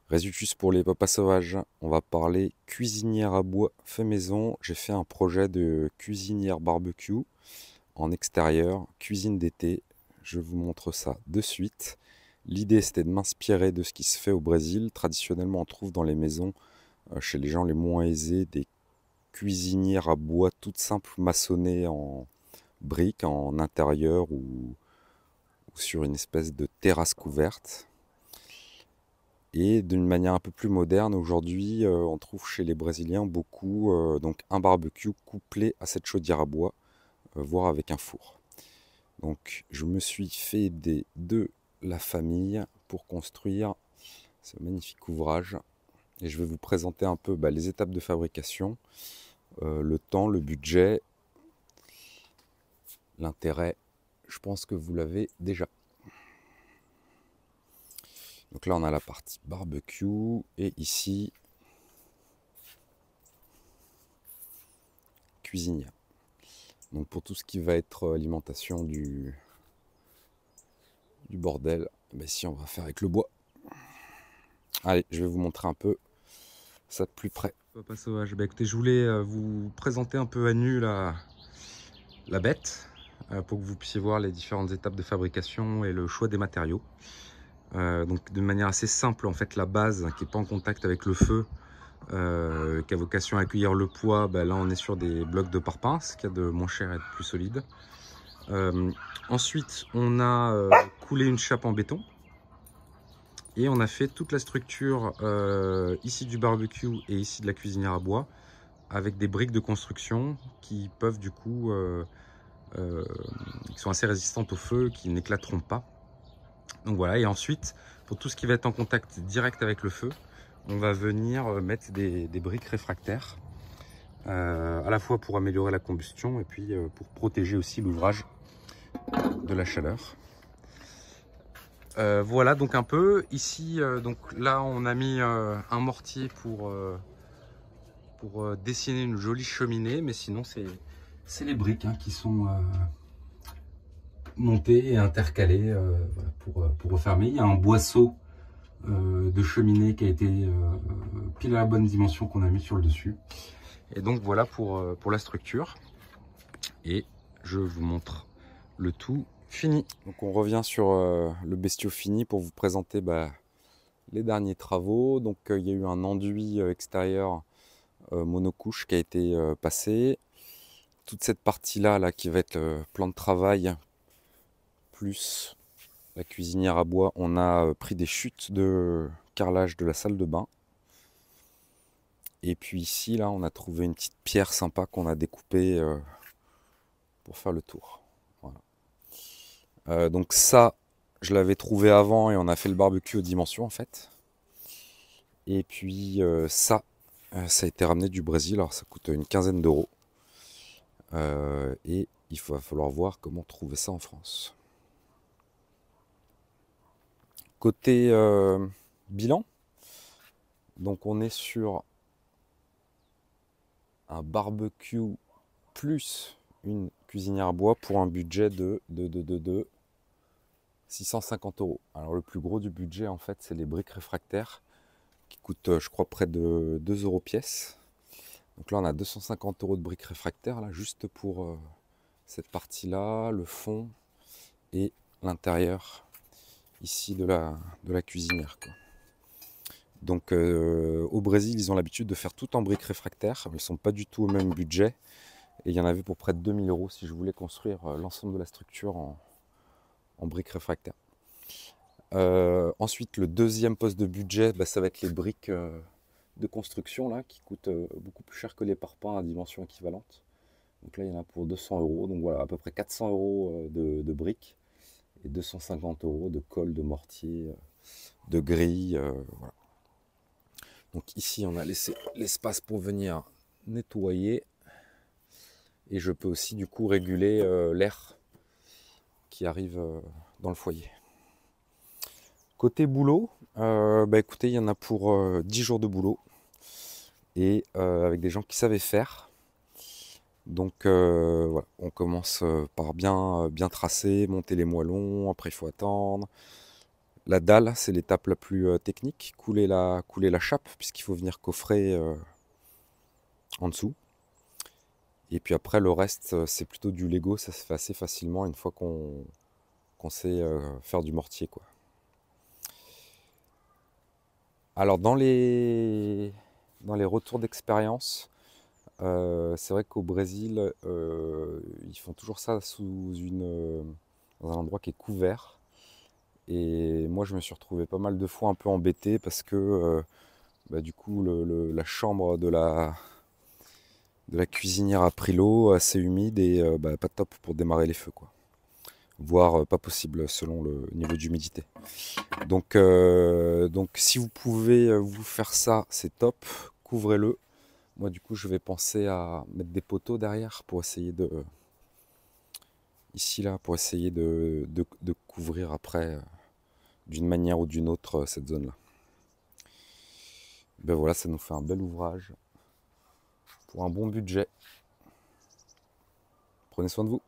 Résultus pour les papas sauvages, on va parler cuisinière à bois fait maison. J'ai fait un projet de cuisinière barbecue en extérieur, cuisine d'été. Je vous montre ça de suite. L'idée c'était de m'inspirer de ce qui se fait au Brésil. Traditionnellement on trouve dans les maisons, chez les gens les moins aisés, des cuisinières à bois toutes simples maçonnées en briques, en intérieur ou sur une espèce de terrasse couverte. Et d'une manière un peu plus moderne, aujourd'hui, on trouve chez les Brésiliens beaucoup donc un barbecue couplé à cette chaudière à bois, voire avec un four. Donc je me suis fait aider de la famille pour construire ce magnifique ouvrage. Et je vais vous présenter un peu les étapes de fabrication, le temps, le budget, l'intérêt. Je pense que vous l'avez déjà. Donc là on a la partie barbecue et ici cuisinière. Donc pour tout ce qui va être alimentation du bordel, ici on va faire avec le bois. Allez, je vais vous montrer un peu ça de plus près. Papa sauvage, écoutez, je voulais vous présenter un peu à nu la bête pour que vous puissiez voir les différentes étapes de fabrication et le choix des matériaux. Donc de manière assez simple, en fait, la base qui n'est pas en contact avec le feu, qui a vocation à accueillir le poids, là on est sur des blocs de parpaing, ce qu'il y a de moins cher et de plus solide. Ensuite, on a coulé une chape en béton. Et on a fait toute la structure ici du barbecue et ici de la cuisinière à bois avec des briques de construction qui peuvent du coup, qui sont assez résistantes au feu, qui n'éclateront pas. Donc voilà, et ensuite, pour tout ce qui va être en contact direct avec le feu, on va venir mettre des briques réfractaires, à la fois pour améliorer la combustion et puis pour protéger aussi l'ouvrage de la chaleur. Voilà donc un peu ici, donc là on a mis un mortier pour dessiner une jolie cheminée, mais sinon c'est les briques qui sont montées et intercalées voilà, pour refermer. Il y a un boisseau de cheminée qui a été pile à la bonne dimension qu'on a mis sur le dessus. Et donc voilà pour la structure. Et je vous montre le tout fini. Donc on revient sur le bestiau fini pour vous présenter les derniers travaux. Donc il y a eu un enduit extérieur monocouche qui a été passé. Toute cette partie-là là, qui va être le plan de travail plus la cuisinière à bois, on a pris des chutes de carrelage de la salle de bain. Et puis ici, là, on a trouvé une petite pierre sympa qu'on a découpée pour faire le tour. Voilà. Donc ça, je l'avais trouvé avant et on a fait le barbecue aux dimensions en fait. Et puis ça a été ramené du Brésil, alors ça coûte une quinzaine d'euros. Et il va falloir voir comment trouver ça en France. Côté bilan, donc on est sur un barbecue plus une cuisinière à bois pour un budget de 650 euros. Alors le plus gros du budget en fait c'est les briques réfractaires qui coûtent je crois près de 2 euros pièce. Donc là on a 250 euros de briques réfractaires là juste pour cette partie là, le fond et l'intérieur ici de la cuisinière quoi. Donc au Brésil ils ont l'habitude de faire tout en briques réfractaires, elles ne sont pas du tout au même budget. Et il y en avait pour près de 2000 euros si je voulais construire l'ensemble de la structure en briques réfractaires. Ensuite, le deuxième poste de budget, ça va être les briques de construction là, qui coûtent beaucoup plus cher que les parpaings à dimension équivalente. Donc là, il y en a pour 200 euros. Donc voilà, à peu près 400 euros de briques et 250 euros de colle, de mortier, de grille. Voilà. Donc ici, on a laissé l'espace pour venir nettoyer. Et je peux aussi du coup réguler l'air qui arrive dans le foyer. Côté boulot, écoutez, il y en a pour 10 jours de boulot et avec des gens qui savaient faire. Donc voilà, on commence par bien tracer, monter les moellons, après il faut attendre. La dalle, c'est l'étape la plus technique, couler la chape, puisqu'il faut venir coffrer en dessous. Et puis après, le reste, c'est plutôt du Lego, ça se fait assez facilement une fois qu'on sait faire du mortier, quoi. Alors dans les retours d'expérience, c'est vrai qu'au Brésil, ils font toujours ça dans un endroit qui est couvert. Et moi, je me suis retrouvé pas mal de fois un peu embêté parce que du coup, la chambre de la cuisinière a pris l'eau, assez humide et pas top pour démarrer les feux, quoi. Voire pas possible selon le niveau d'humidité. Donc si vous pouvez vous faire ça, c'est top, couvrez-le. Moi du coup je vais penser à mettre des poteaux derrière pour essayer pour essayer de couvrir après d'une manière ou d'une autre cette zone-là. Ben voilà, ça nous fait un bel ouvrage pour un bon budget. Prenez soin de vous.